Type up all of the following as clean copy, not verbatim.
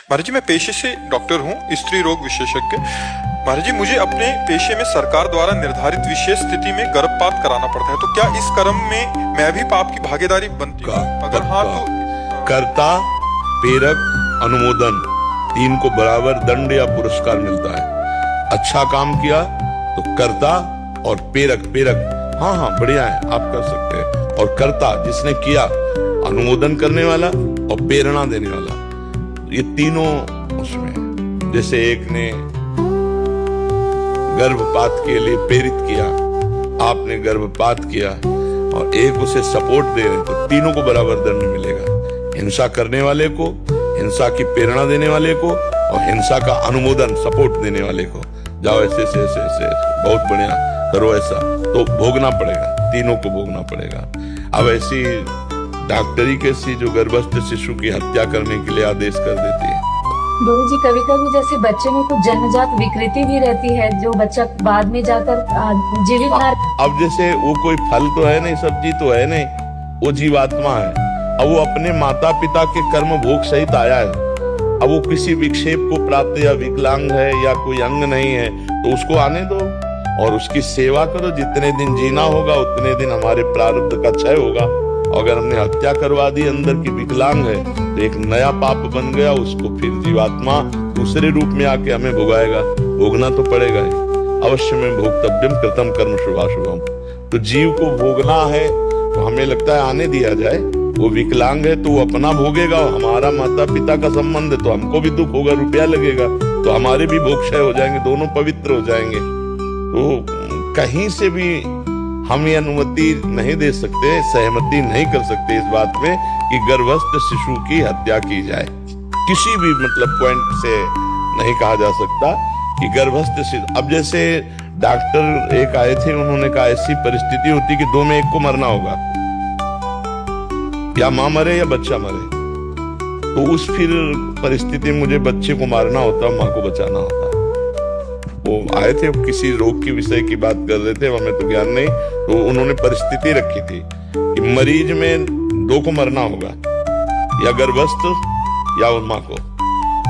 महाराज जी, मैं पेशे से डॉक्टर हूँ, स्त्री रोग विशेषज्ञ। महाराज जी, मुझे अपने पेशे में सरकार द्वारा निर्धारित विशेष स्थिति में गर्भपात कराना पड़ता है, तो क्या इस कर्म में मैं भी पाप की भागीदारी बनती हूँ? अगर हाँ तो कर्ता, प्रेरक, अनुमोदन तीन को बराबर दंड या पुरस्कार मिलता है। अच्छा काम किया तो कर्ता और प्रेरक हाँ बढ़िया है, आप कर सकते हैं। और कर्ता जिसने किया, अनुमोदन करने वाला और प्रेरणा देने वाला, ये तीनों उसमें। जैसे एक ने गर्भपात के लिए प्रेरित किया, आपने गर्भपात किया, और एक उसे सपोर्ट दे रहे, तो तीनों को बराबर दंड मिलेगा। हिंसा करने वाले को, हिंसा की प्रेरणा देने वाले को, और हिंसा का अनुमोदन सपोर्ट देने वाले को, जाओ ऐसे बहुत बढ़िया करो ऐसा, तो भोगना पड़ेगा, तीनों को भोगना पड़ेगा। अब ऐसी डॉक्टरी कैसी जो गर्भस्थ शिशु की हत्या करने के लिए आदेश कर देती है। गुरु जी, कभी कभी जैसे बच्चे में कुछ जन्मजात विकृति भी रहती है, जो बच्चा बाद में जाकर जीवित ना। अब जैसे वो कोई फल तो है नहीं, सब्जी तो है नहीं, वो जीवात्मा है। अब वो अपने माता पिता के कर्म भोग सहित आया है। अब वो किसी विक्षेप को प्राप्त या विकलांग है या कोई अंग नहीं है, तो उसको आने दो और उसकी सेवा करो। जितने दिन जीना होगा उतने दिन हमारे प्रारब्ध का क्षय होगा। अगर हमने हत्या करवा दी, अंदर की विकलांग है, तो एक नया पाप बन गया, उसको फिर जीवात्मा दूसरे रूप में आके हमें भोगाएगा, भोगना तो पड़ेगा ही। अवश्य में भोक्तव्यम कृतम कर्म शुभाशुभम। तो जीव को भोगना है, तो हमें लगता है आने दिया जाए। वो विकलांग है तो वो अपना भोगेगा, हमारा माता पिता का संबंध है तो हमको भी दुख होगा, रुपया लगेगा, तो हमारे भी भोग क्षय हो जाएंगे, दोनों पवित्र हो जाएंगे। तो कहीं से भी हम ये अनुमति नहीं दे सकते, सहमति नहीं कर सकते इस बात में कि गर्भस्थ शिशु की हत्या की जाए। किसी भी मतलब पॉइंट से नहीं कहा जा सकता कि गर्भस्थ शिशु। अब जैसे डॉक्टर एक आए थे, उन्होंने कहा ऐसी परिस्थिति होती कि दो में एक को मरना होगा, या मां मरे या बच्चा मरे। तो उस फिर परिस्थिति में मुझे बच्चे को मारना होता, मां को बचाना होता। वो आए थे, किसी रोग के विषय की बात कर रहे थे, हमें तो ज्ञान नहीं, तो उन्होंने परिस्थिति रखी थी कि मरीज में दो को मरना होगा, या गर्भस्थ या मां को।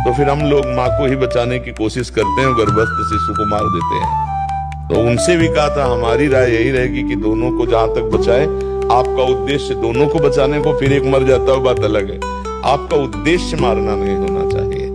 तो फिर हम लोग मां को ही बचाने की कोशिश करते हैं, गर्भस्थ शिशु को मार देते हैं। तो उनसे भी कहा था, हमारी राय यही रहेगी कि दोनों को जहां तक बचाए। आपका उद्देश्य दोनों को बचाने को, फिर एक मर जाता है बात अलग है, आपका उद्देश्य मारना नहीं होना चाहिए।